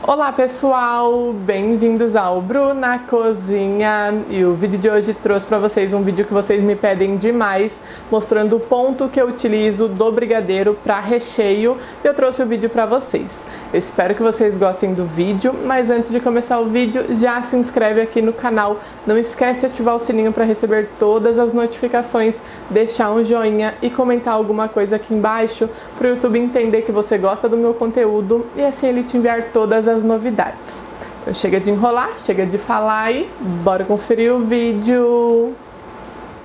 Olá pessoal, bem-vindos ao Bruna Cozinha, e o vídeo de hoje trouxe para vocês um vídeo que vocês me pedem demais, mostrando o ponto que eu utilizo do brigadeiro para recheio, e eu trouxe o vídeo para vocês. Eu espero que vocês gostem do vídeo, mas antes de começar o vídeo, já se inscreve aqui no canal, não esquece de ativar o sininho para receber todas as notificações, deixar um joinha e comentar alguma coisa aqui embaixo para o YouTube entender que você gosta do meu conteúdo e assim ele te enviar todas as novidades. Então chega de enrolar, chega de falar e bora conferir o vídeo!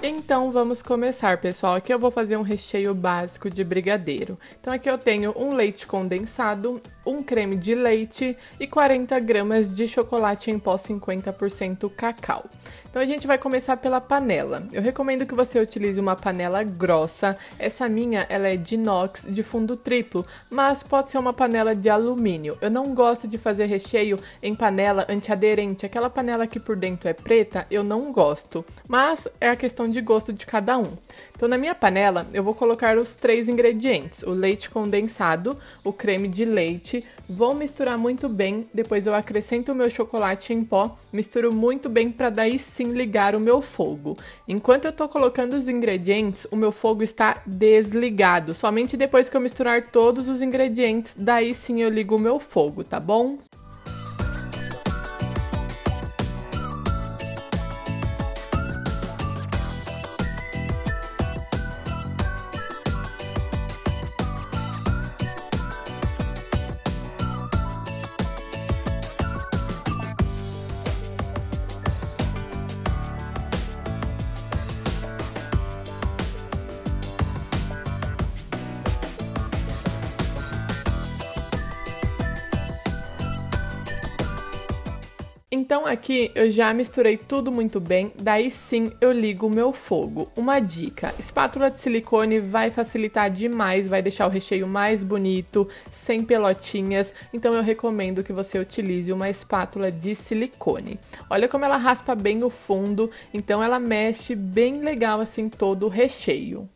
Então vamos começar, pessoal. Aqui eu vou fazer um recheio básico de brigadeiro. Então aqui eu tenho um leite condensado, um creme de leite e 40 gramas de chocolate em pó 50% cacau. Então a gente vai começar pela panela. Eu recomendo que você utilize uma panela grossa. Essa minha, ela é de inox, de fundo triplo, mas pode ser uma panela de alumínio. Eu não gosto de fazer recheio em panela antiaderente, aquela panela que por dentro é preta, eu não gosto. Mas é a questão de gosto de cada um. Então na minha panela eu vou colocar os 3 ingredientes, o leite condensado, o creme de leite, vou misturar muito bem, depois eu acrescento o meu chocolate em pó, misturo muito bem para daí sim ligar o meu fogo. Enquanto eu tô colocando os ingredientes, o meu fogo está desligado, somente depois que eu misturar todos os ingredientes, daí sim eu ligo o meu fogo, tá bom? Então aqui eu já misturei tudo muito bem, daí sim eu ligo o meu fogo. Uma dica, espátula de silicone vai facilitar demais, vai deixar o recheio mais bonito, sem pelotinhas, então eu recomendo que você utilize uma espátula de silicone. Olha como ela raspa bem o fundo, então ela mexe bem legal assim todo o recheio.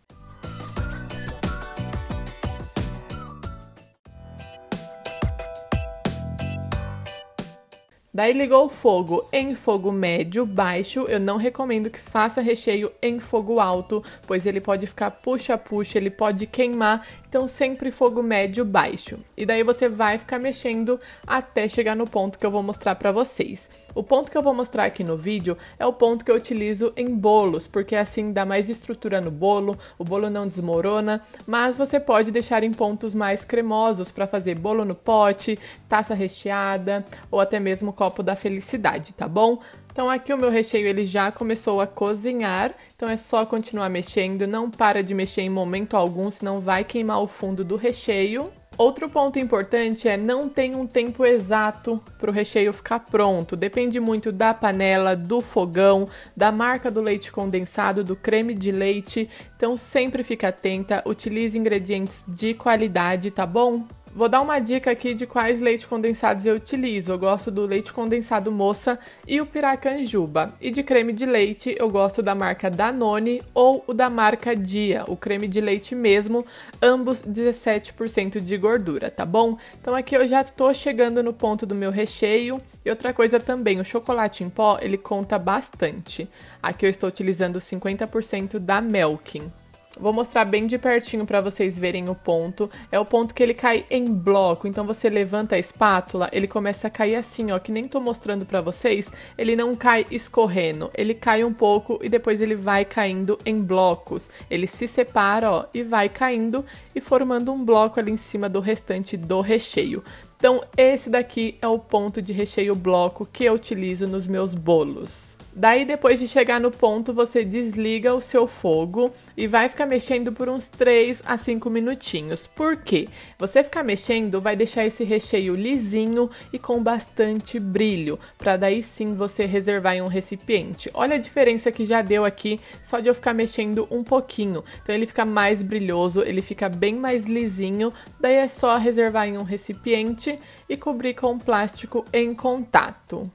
Daí ligou o fogo em fogo médio, baixo, eu não recomendo que faça recheio em fogo alto, pois ele pode ficar puxa-puxa, ele pode queimar, então sempre fogo médio, baixo. E daí você vai ficar mexendo até chegar no ponto que eu vou mostrar pra vocês. O ponto que eu vou mostrar aqui no vídeo é o ponto que eu utilizo em bolos, porque assim dá mais estrutura no bolo, o bolo não desmorona, mas você pode deixar em pontos mais cremosos para fazer bolo no pote, taça recheada ou até mesmo copo da felicidade, tá bom? Então aqui o meu recheio ele já começou a cozinhar, então é só continuar mexendo, não para de mexer em momento algum, senão vai queimar o fundo do recheio. Outro ponto importante é não tem um tempo exato para o recheio ficar pronto, depende muito da panela, do fogão, da marca do leite condensado, do creme de leite, então sempre fica atenta, utilize ingredientes de qualidade, tá bom? Vou dar uma dica aqui de quais leite condensados eu utilizo. Eu gosto do leite condensado Moça e o Piracanjuba. E de creme de leite, eu gosto da marca Danone ou o da marca Dia, o creme de leite mesmo, ambos 17% de gordura, tá bom? Então aqui eu já tô chegando no ponto do meu recheio. E outra coisa também, o chocolate em pó, ele conta bastante. Aqui eu estou utilizando 50% da Melkin. Vou mostrar bem de pertinho para vocês verem o ponto. É o ponto que ele cai em bloco, então você levanta a espátula, ele começa a cair assim, ó, que nem tô mostrando para vocês. Ele não cai escorrendo, ele cai um pouco e depois ele vai caindo em blocos. Ele se separa, ó, e vai caindo e formando um bloco ali em cima do restante do recheio. Então esse daqui é o ponto de recheio bloco que eu utilizo nos meus bolos. Daí, depois de chegar no ponto, você desliga o seu fogo e vai ficar mexendo por uns 3 a 5 minutinhos. Por quê? Você ficar mexendo vai deixar esse recheio lisinho e com bastante brilho, para daí sim você reservar em um recipiente. Olha a diferença que já deu aqui só de eu ficar mexendo um pouquinho. Então ele fica mais brilhoso, ele fica bem mais lisinho, daí é só reservar em um recipiente e cobrir com plástico em contato.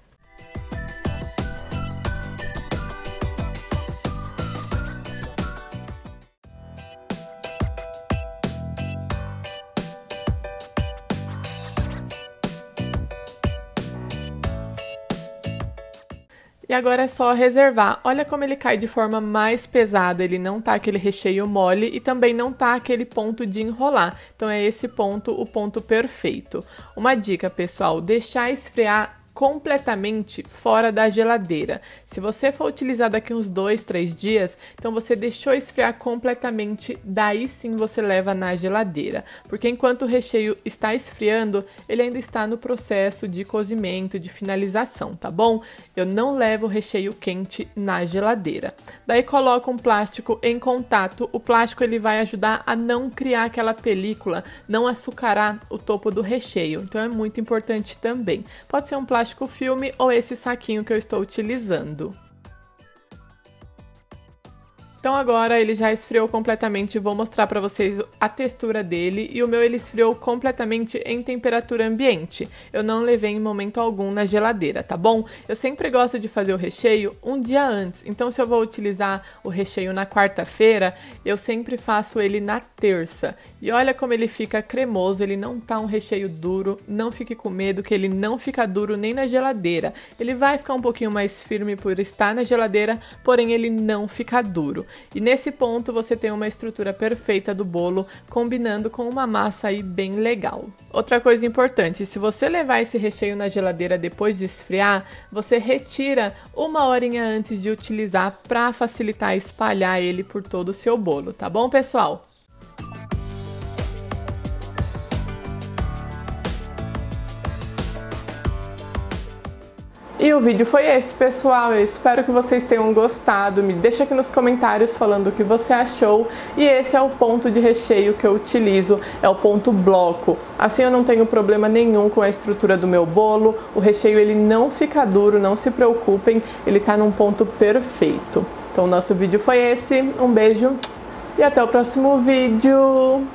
E agora é só reservar. Olha como ele cai de forma mais pesada, ele não tá aquele recheio mole e também não tá aquele ponto de enrolar. Então é esse ponto, o ponto perfeito. Uma dica, pessoal, deixar esfriar completamente fora da geladeira. Se você for utilizar daqui uns 2, 3 dias, então você deixou esfriar completamente, daí sim você leva na geladeira. Porque enquanto o recheio está esfriando, ele ainda está no processo de cozimento, de finalização, tá bom? Eu não levo o recheio quente na geladeira. Daí coloca um plástico em contato. O plástico ele vai ajudar a não criar aquela película, não açucarar o topo do recheio. Então é muito importante também. Pode ser um plástico filme ou esse saquinho que eu estou utilizando. Então agora ele já esfriou completamente, vou mostrar para vocês a textura dele e o meu ele esfriou completamente em temperatura ambiente. Eu não levei em momento algum na geladeira, tá bom? Eu sempre gosto de fazer o recheio um dia antes, então se eu vou utilizar o recheio na quarta-feira, eu sempre faço ele na terça. E olha como ele fica cremoso, ele não tá um recheio duro, não fique com medo que ele não fica duro nem na geladeira. Ele vai ficar um pouquinho mais firme por estar na geladeira, porém ele não fica duro. E nesse ponto você tem uma estrutura perfeita do bolo, combinando com uma massa aí bem legal. Outra coisa importante, se você levar esse recheio na geladeira depois de esfriar, você retira 1 horinha antes de utilizar para facilitar espalhar ele por todo o seu bolo, tá bom, pessoal? E o vídeo foi esse, pessoal. Eu espero que vocês tenham gostado. Me deixa aqui nos comentários falando o que você achou. E esse é o ponto de recheio que eu utilizo, é o ponto bloco. Assim eu não tenho problema nenhum com a estrutura do meu bolo. O recheio ele não fica duro, não se preocupem. Ele tá num ponto perfeito. Então o nosso vídeo foi esse. Um beijo e até o próximo vídeo.